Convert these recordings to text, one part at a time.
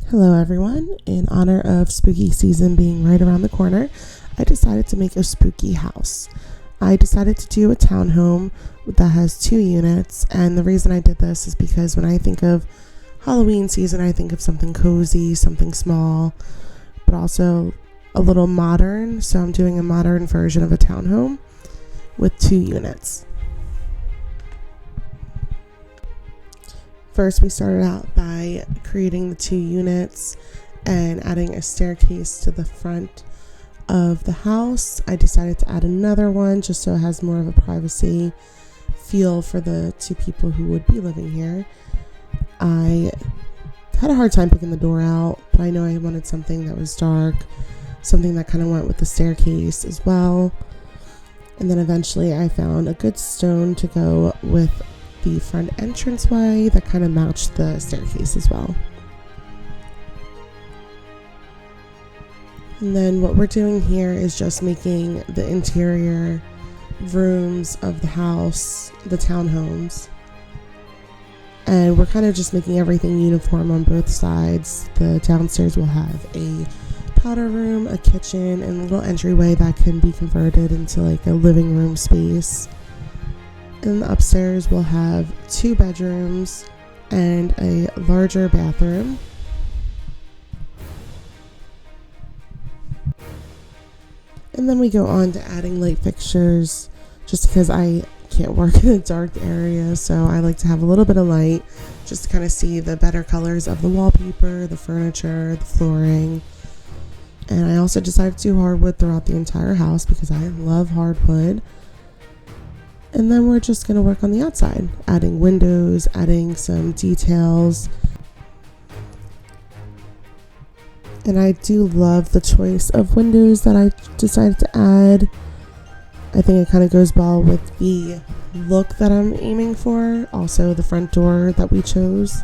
Hello everyone. In honor of spooky season being right around the corner, I decided to make a spooky house. I decided to do a townhome that has 2 units, and the reason I did this is because when I think of Halloween season, I think of something cozy, something small, but also a little modern. So I'm doing a modern version of a townhome with 2 units. First, we started out by creating the 2 units and adding a staircase to the front of the house. I decided to add another one just so it has more of a privacy feel for the 2 people who would be living here. I had a hard time picking the door out, but I know I wanted something that was dark, something that kind of went with the staircase as well. And then eventually I found a good stone to go with the front entranceway that kind of matched the staircase as well. And then what we're doing here is just making the interior rooms of the house, the townhomes. And we're kind of just making everything uniform on both sides. The downstairs will have a powder room, a kitchen, and a little entryway that can be converted into like a living room space. And the upstairs will have 2 bedrooms and a larger bathroom. And then we go on to adding light fixtures just because I can't work in a dark area, so I like to have a little bit of light just to kind of see the better colors of the wallpaper, the furniture, the flooring. And I also decided to do hardwood throughout the entire house because I love hardwood. And then we're just going to work on the outside, adding windows, adding some details. And I do love the choice of windows that I decided to add. I think it kind of goes well with the look that I'm aiming for. Also, the front door that we chose.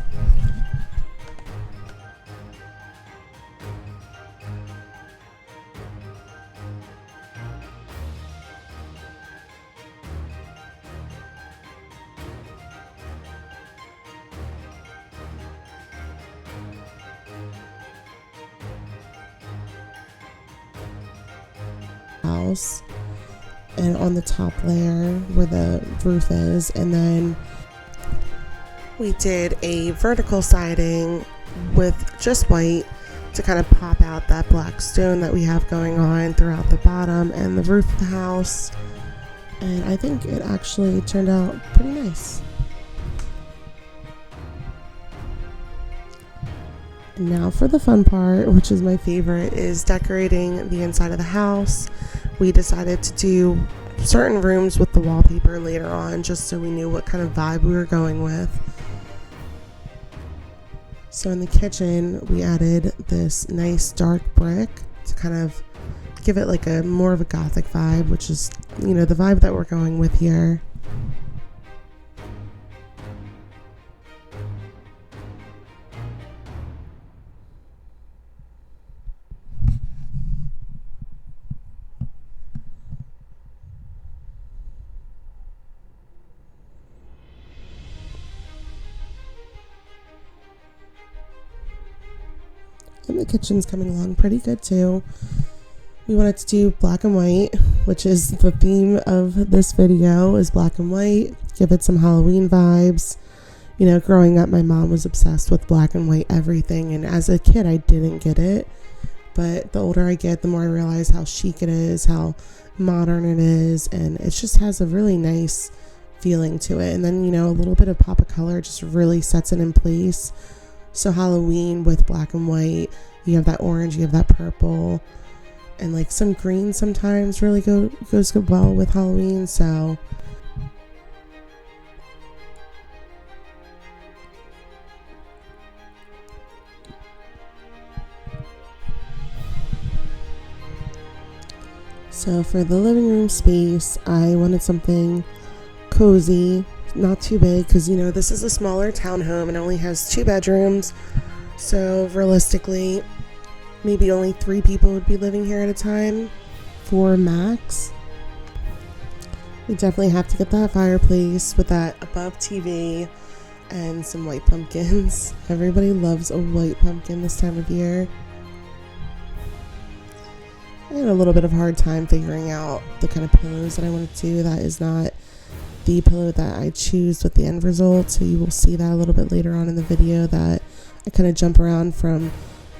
House, and on the top layer where the roof is, and then we did a vertical siding with just white to kind of pop out that black stone that we have going on throughout the bottom and the roof of the house, and I think it actually turned out pretty nice. Now for the fun part, which is my favorite, is decorating the inside of the house. We decided to do certain rooms with the wallpaper later on just so we knew what kind of vibe we were going with. So in the kitchen, we added this nice dark brick to kind of give it like a more of a gothic vibe, which is, the vibe that we're going with here. And the kitchen's coming along pretty good too. We wanted to do black and white, which is the theme of this video, is black and white. Give it some Halloween vibes. Growing up, my mom was obsessed with black and white everything, and as a kid, I didn't get it. But the older I get, the more I realize how chic it is, how modern it is, and it just has a really nice feeling to it. And then, a little bit of pop of color just really sets it in place. So Halloween with black and white, you have that orange, you have that purple, and like some green sometimes really goes well with Halloween. So for the living room space, I wanted something cozy, not too big, because this is a smaller townhome and only has 2 bedrooms, so realistically maybe only 3 people would be living here at a time, 4 max. We definitely have to get that fireplace with that above TV, and some white pumpkins. Everybody loves a white pumpkin this time of year. I had a little bit of a hard time figuring out the kind of pillows that I wanted to do. That is not the pillow that I choose with the end result, so you will see that a little bit later on in the video, that I kind of jump around from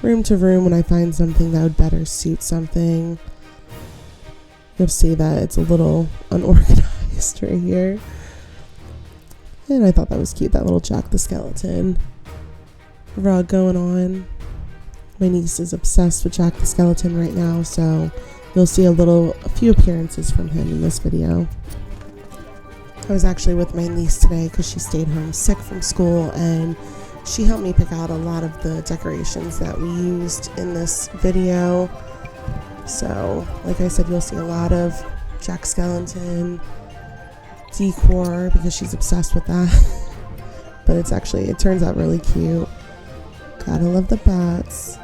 room to room when I find something that would better suit something. You'll see that it's a little unorganized right here. And I thought that was cute, that little Jack the Skeleton rug going on. My niece is obsessed with Jack the Skeleton right now, so you'll see a few appearances from him in this video. I was actually with my niece today because she stayed home sick from school, and she helped me pick out a lot of the decorations that we used in this video. So, like I said, you'll see a lot of Jack Skellington decor because she's obsessed with that. But it turns out really cute. Gotta love the bats.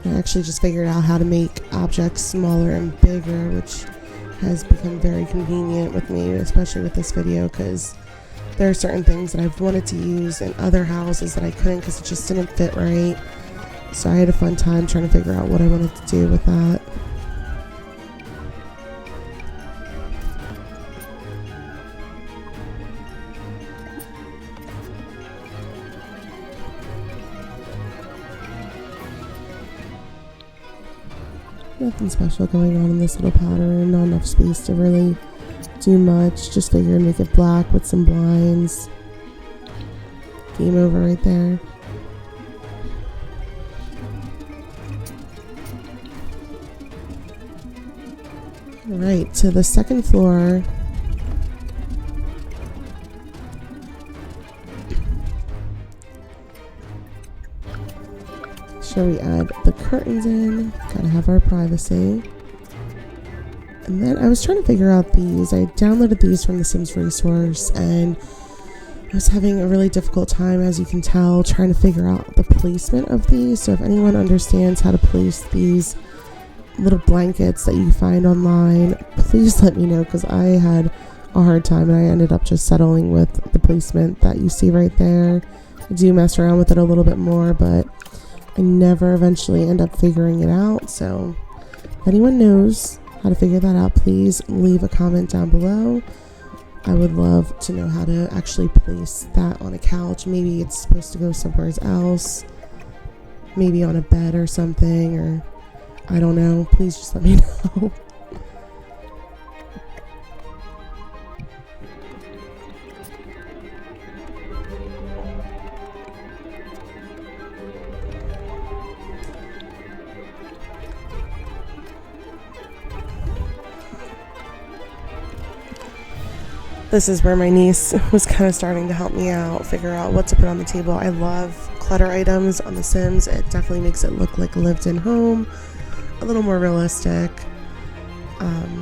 I actually just figured out how to make objects smaller and bigger, which has become very convenient with me, especially with this video, because there are certain things that I've wanted to use in other houses that I couldn't because it just didn't fit right. So I had a fun time trying to figure out what I wanted to do with that. Nothing special going on in this little powder room, not enough space to really do much. Just figured make it black with some blinds. Game over right there. Alright, to the second floor. Shall we add the curtains in? Gotta have our privacy. And then I was trying to figure out these. I downloaded these from the Sims resource, and I was having a really difficult time, as you can tell, trying to figure out the placement of these. So if anyone understands how to place these little blankets that you find online, please let me know, because I had a hard time and I ended up just settling with the placement that you see right there. I do mess around with it a little bit more, but I never eventually end up figuring it out. So if anyone knows how to figure that out, please leave a comment down below. I would love to know how to actually place that on a couch. Maybe it's supposed to go somewhere else, maybe on a bed or something, or I don't know. Please just let me know. This is where my niece was kind of starting to help me out, figure out what to put on the table. I love clutter items on The Sims. It definitely makes it look like a lived-in home, a little more realistic.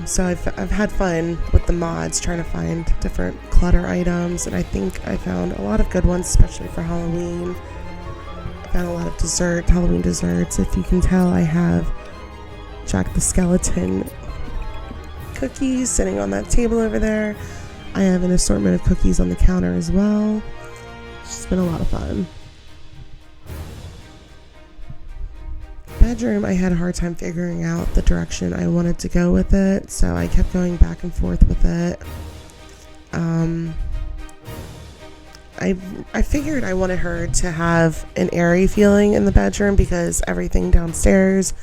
So I've had fun with the mods trying to find different clutter items, and I think I found a lot of good ones, especially for Halloween. I found a lot of Halloween desserts. If you can tell, I have Jack the Skeleton cookies sitting on that table over there. I have an assortment of cookies on the counter as well. It's just been a lot of fun. Bedroom, I had a hard time figuring out the direction I wanted to go with it, so I kept going back and forth with it. I figured I wanted her to have an airy feeling in the bedroom because everything downstairs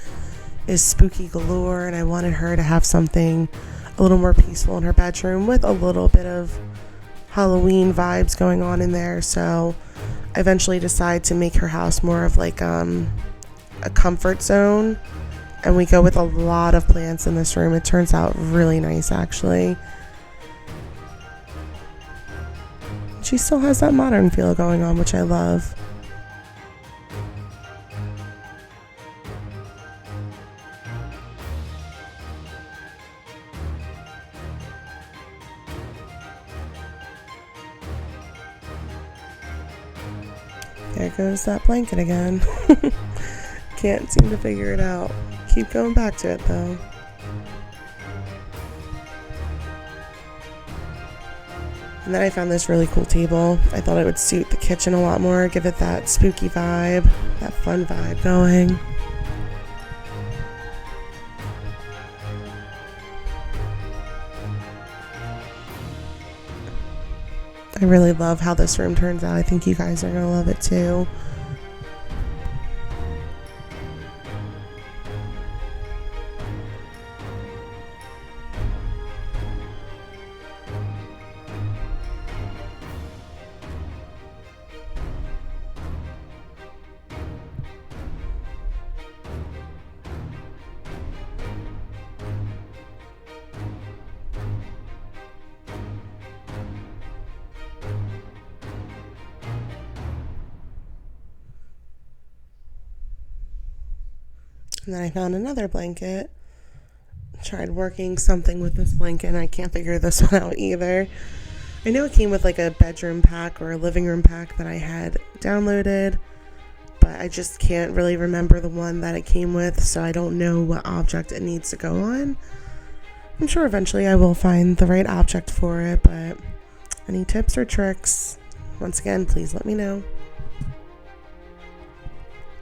is spooky galore, and I wanted her to have something a little more peaceful in her bedroom with a little bit of Halloween vibes going on in there. So I eventually decided to make her house more of like a comfort zone, and we go with a lot of plants in this room. It turns out really nice, actually. She still has that modern feel going on, which I love. There goes that blanket again. Can't seem to figure it out. Keep going back to it though. And then I found this really cool table. I thought it would suit the kitchen a lot more, give it that spooky vibe, that fun vibe going. I really love how this room turns out. I think you guys are going to love it too. And then I found another blanket. Tried working something with this blanket and I can't figure this one out either. I know it came with like a bedroom pack or a living room pack that I had downloaded, but I just can't really remember the one that it came with, so I don't know what object it needs to go on. I'm sure eventually I will find the right object for it, but any tips or tricks, once again, please let me know.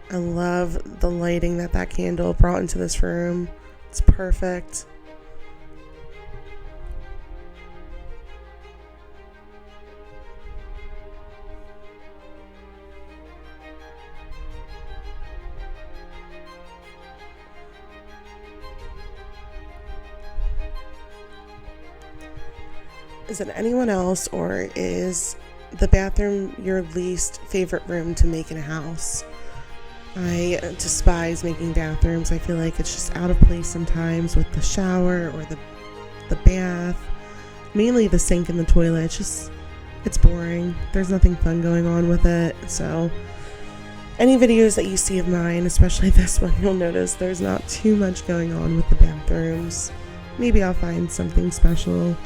I love the lighting that candle brought into this room. It's perfect. Is it anyone else, or is the bathroom your least favorite room to make in a house? I despise making bathrooms. I feel like it's just out of place sometimes with the shower or the bath. Mainly the sink and the toilet. It's boring. There's nothing fun going on with it. So any videos that you see of mine, especially this one, you'll notice there's not too much going on with the bathrooms. Maybe I'll find something special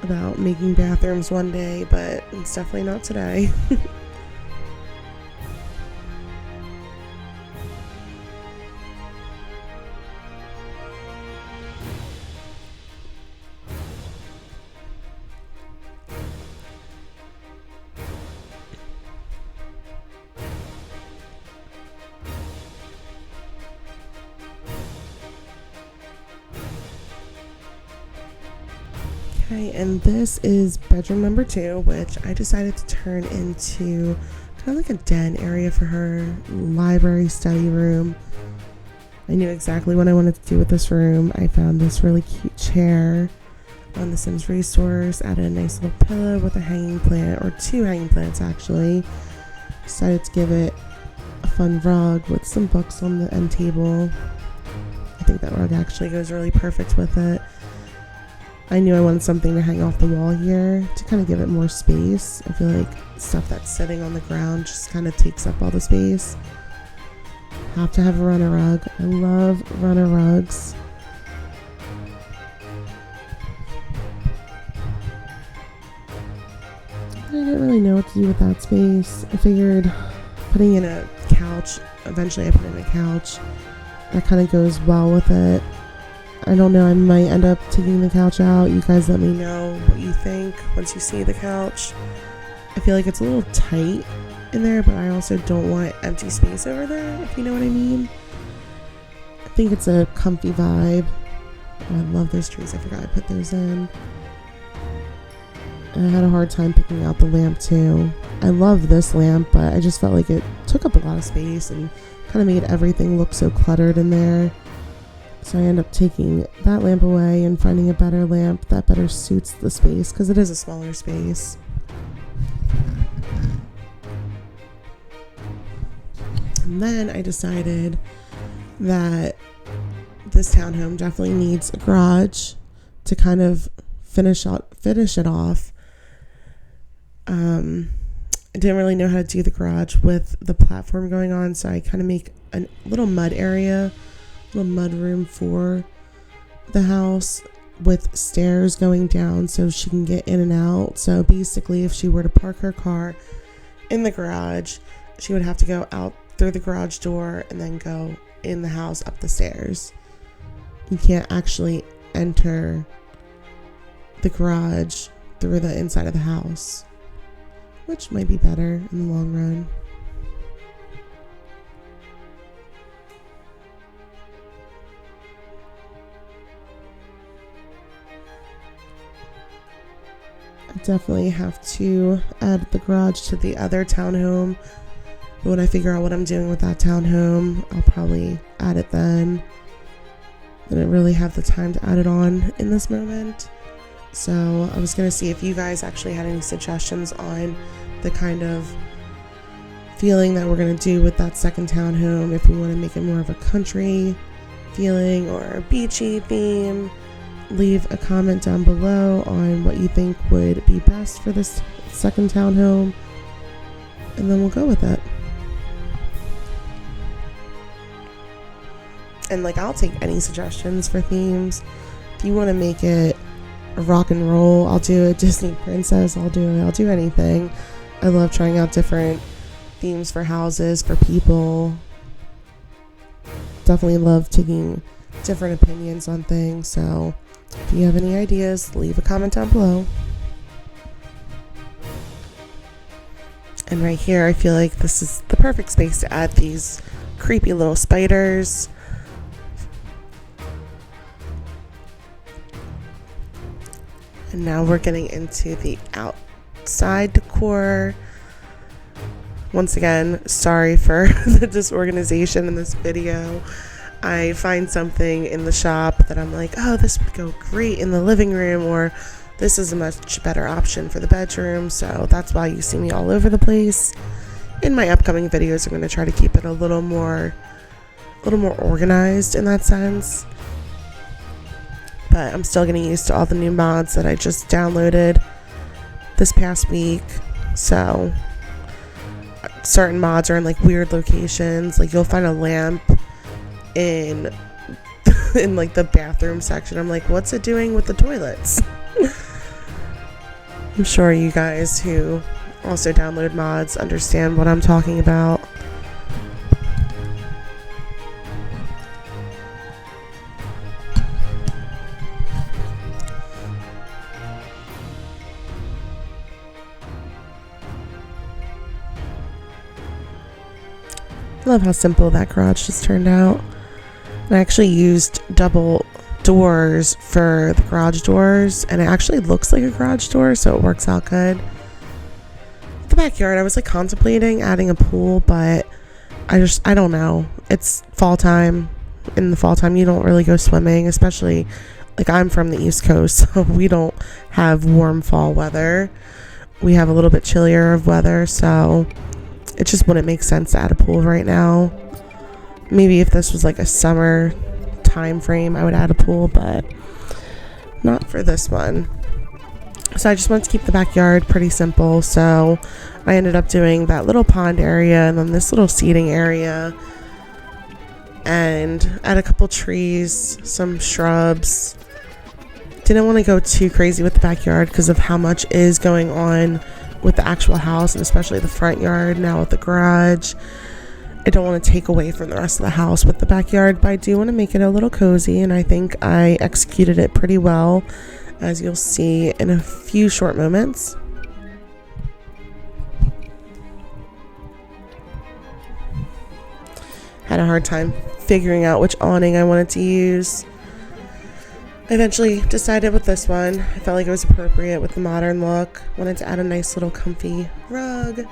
about making bathrooms one day, but it's definitely not today. Okay, and this is bedroom number 2, which I decided to turn into kind of like a den area for her, library, study room. I knew exactly what I wanted to do with this room. I found this really cute chair on the Sims resource, added a nice little pillow with a hanging plant, or 2 hanging plants actually. Decided to give it a fun rug with some books on the end table. I think that rug actually goes really perfect with it. I knew I wanted something to hang off the wall here to kind of give it more space. I feel like stuff that's sitting on the ground just kind of takes up all the space. Have to have a runner rug. I love runner rugs. I didn't really know what to do with that space. I figured putting in a couch, eventually I put in a couch, that kind of goes well with it. I don't know, I might end up taking the couch out. You guys let me know what you think once you see the couch. I feel like it's a little tight in there, but I also don't want empty space over there, if you know what I mean. I think it's a comfy vibe. Oh, I love those trees. I forgot I put those in. And I had a hard time picking out the lamp too. I love this lamp, but I just felt like it took up a lot of space and kind of made everything look so cluttered in there. So I end up taking that lamp away and finding a better lamp that better suits the space, because it is a smaller space. And then I decided that this townhome definitely needs a garage to kind of finish it off. I didn't really know how to do the garage with the platform going on, so I kind of make a little mud area, little mud room for the house with stairs going down so she can get in and out. So basically, if she were to park her car in the garage, she would have to go out through the garage door and then go in the house up the stairs. You can't actually enter the garage through the inside of the house, which might be better in the long run. I definitely have to add the garage to the other townhome. But when I figure out what I'm doing with that townhome, I'll probably add it then. I didn't really have the time to add it on in this moment. So I was going to see if you guys actually had any suggestions on the kind of feeling that we're going to do with that second townhome. If we want to make it more of a country feeling or a beachy theme. Leave a comment down below on what you think would be best for this second townhome, and then we'll go with it. And like, I'll take any suggestions for themes. If you want to make it a rock and roll, I'll do it. Disney princess, I'll do it. I'll do anything. I love trying out different themes for houses, for people. Definitely love taking different opinions on things. So if you have any ideas, leave a comment down below. And right here, I feel like this is the perfect space to add these creepy little spiders. And now we're getting into the outside decor. Once again, sorry for the disorganization in this video. I find something in the shop that I'm like, oh, this would go great in the living room, or this is a much better option for the bedroom. So that's why you see me all over the place. In my upcoming videos, I'm going to try to keep it a little more organized in that sense. But I'm still getting used to all the new mods that I just downloaded this past week. So certain mods are in like weird locations. Like you'll find a lamp in like the bathroom section. I'm like, what's it doing with the toilets? I'm sure you guys who also download mods understand what I'm talking about. I love how simple that garage just turned out. I actually used double doors for the garage doors, and it actually looks like a garage door, so it works out good. The backyard, I was like contemplating adding a pool, but I don't know. It's fall time. In the fall time, you don't really go swimming, especially like I'm from the East Coast, so we don't have warm fall weather. We have a little bit chillier of weather, so it just wouldn't make sense to add a pool right now. Maybe if this was like a summer time frame, I would add a pool, but not for this one. So I just wanted to keep the backyard pretty simple. So I ended up doing that little pond area and then this little seating area, and add a couple trees, some shrubs. Didn't want to go too crazy with the backyard because of how much is going on with the actual house, and especially the front yard now with the garage. I don't want to take away from the rest of the house with the backyard, but I do want to make it a little cozy, and I think I executed it pretty well, as you'll see in a few short moments. Had a hard time figuring out which awning I wanted to use. I eventually decided with this one. I felt like it was appropriate with the modern look. Wanted to add a nice little comfy rug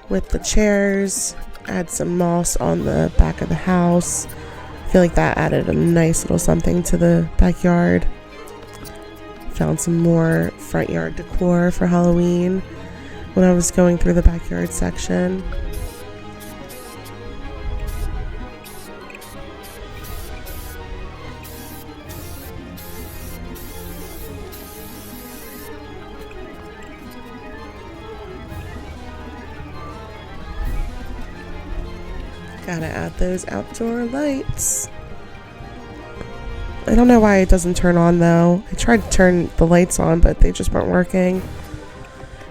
with the chairs. Add some moss on the back of the house. I feel like that added a nice little something to the backyard. Found some more front yard decor for Halloween when I was going through the backyard section. Gotta add those outdoor lights. I don't know why it doesn't turn on though. I tried to turn the lights on, but they just weren't working.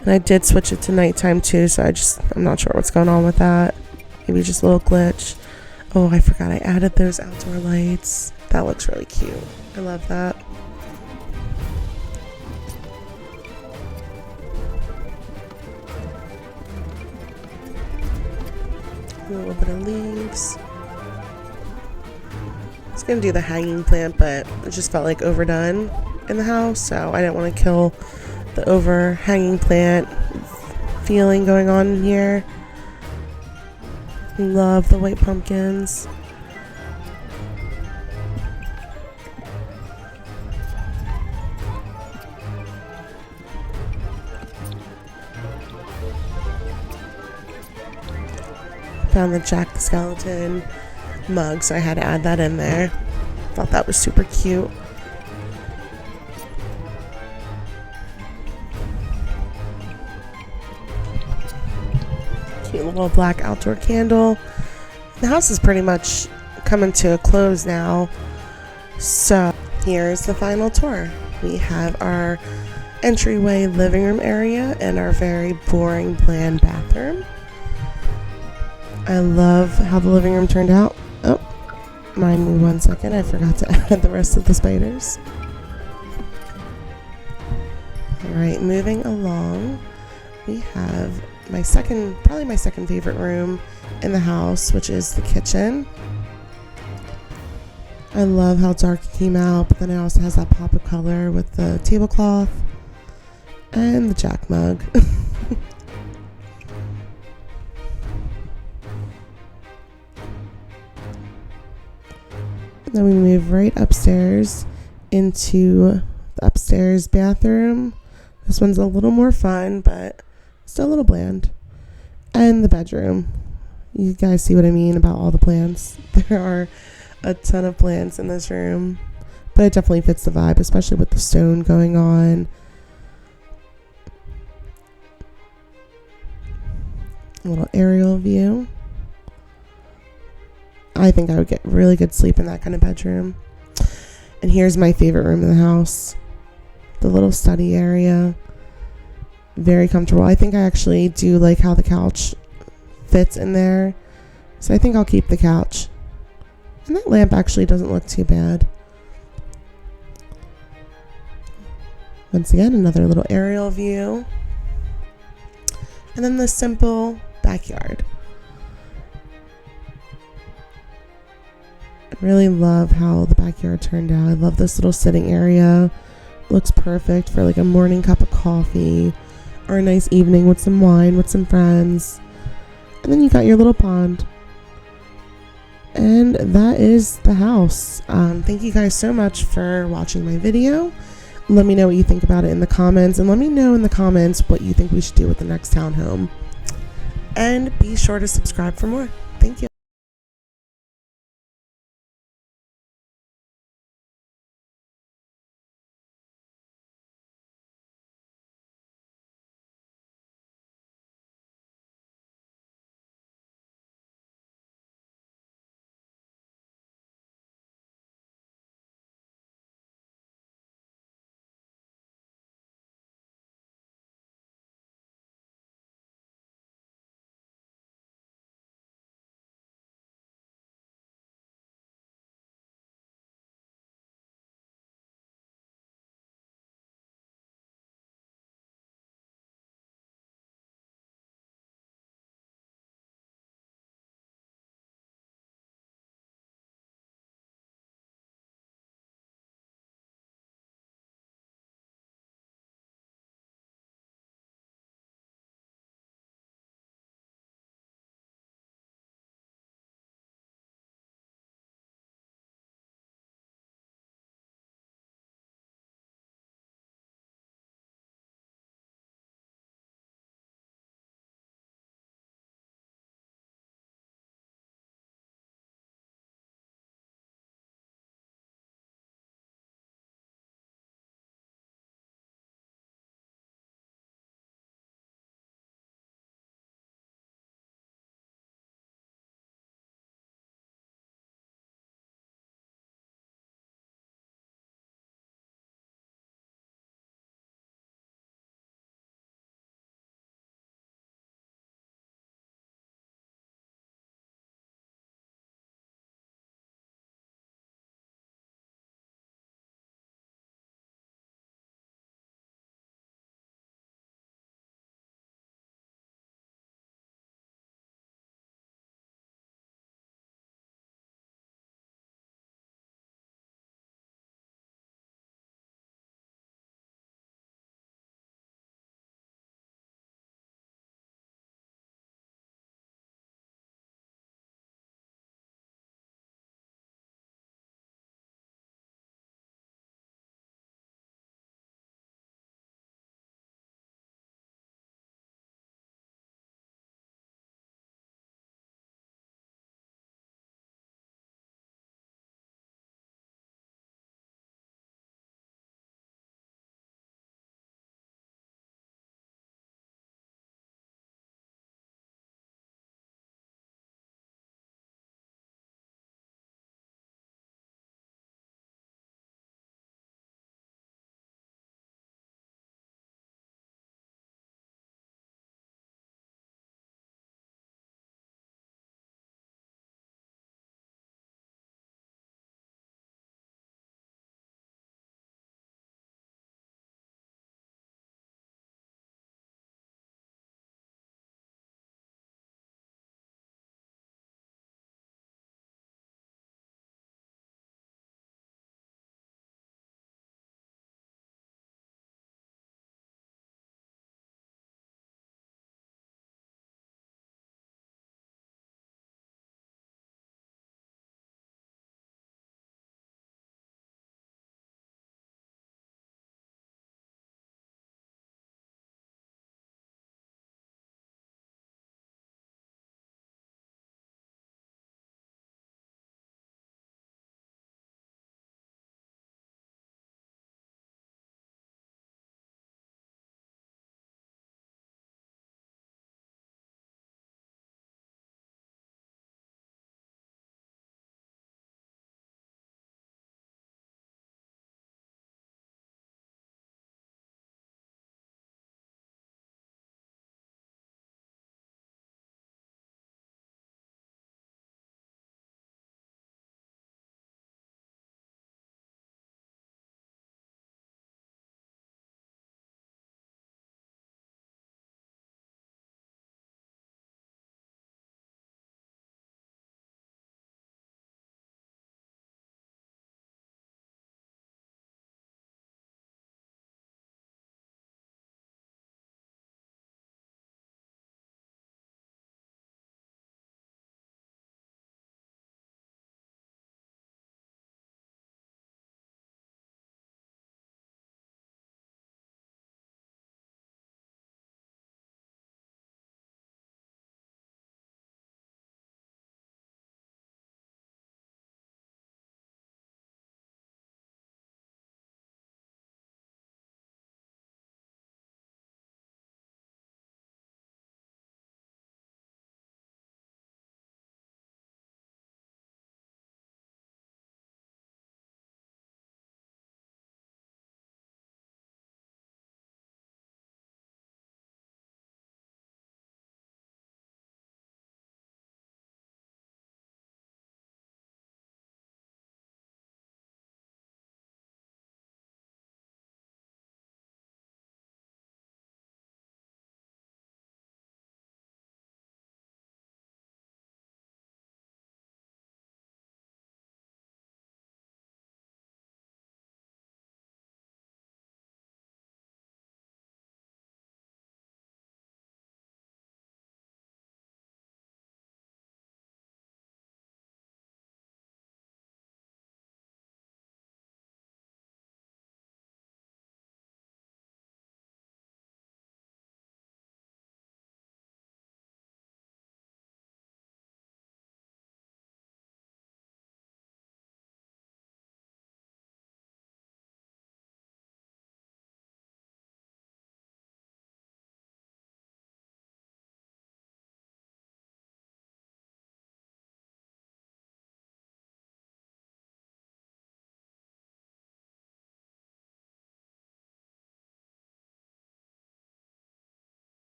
And I did switch it to nighttime too, so I'm not sure what's going on with that. Maybe just a little glitch. Oh, I forgot I added those outdoor lights. That looks really cute. I love that. A little bit of leaves. I was gonna do the hanging plant, but it just felt like overdone in the house, so I didn't want to kill the overhanging plant feeling going on in here. Love the white pumpkins. Found the Jack the Skeleton mug, so I had to add that in there. Thought that was super cute. Cute little black outdoor candle. The house is pretty much coming to a close now, so here's the final tour. We have our entryway living room area and our very boring bland bathroom. I love how the living room turned out. Oh, mind me 1 second, I forgot to add the rest of the spiders. Alright, moving along, we have probably my second favorite room in the house, which is the kitchen. I love how dark it came out, but then it also has that pop of color with the tablecloth and the Jack mug. Then we move right upstairs into the upstairs bathroom. This one's a little more fun, but still a little bland. And the bedroom. You guys see what I mean about all the plants. There are a ton of plants in this room, but it definitely fits the vibe, especially with the stone going on. A little aerial view. I think I would get really good sleep in that kind of bedroom. And here's my favorite room in the house. The little study area. Very comfortable. I think I actually do like how the couch fits in there. So I think I'll keep the couch. And that lamp actually doesn't look too bad. Once again, another little aerial view. And then the simple backyard. I really love how the backyard turned out. I love this little sitting area. Looks perfect for like a morning cup of coffee or a nice evening with some wine with some friends. And then you got your little pond. And that is the house. Thank you guys so much for watching my video. Let me know what you think about it in the comments, and let me know in the comments what you think we should do with the next townhome. And be sure to subscribe for more. Thank you.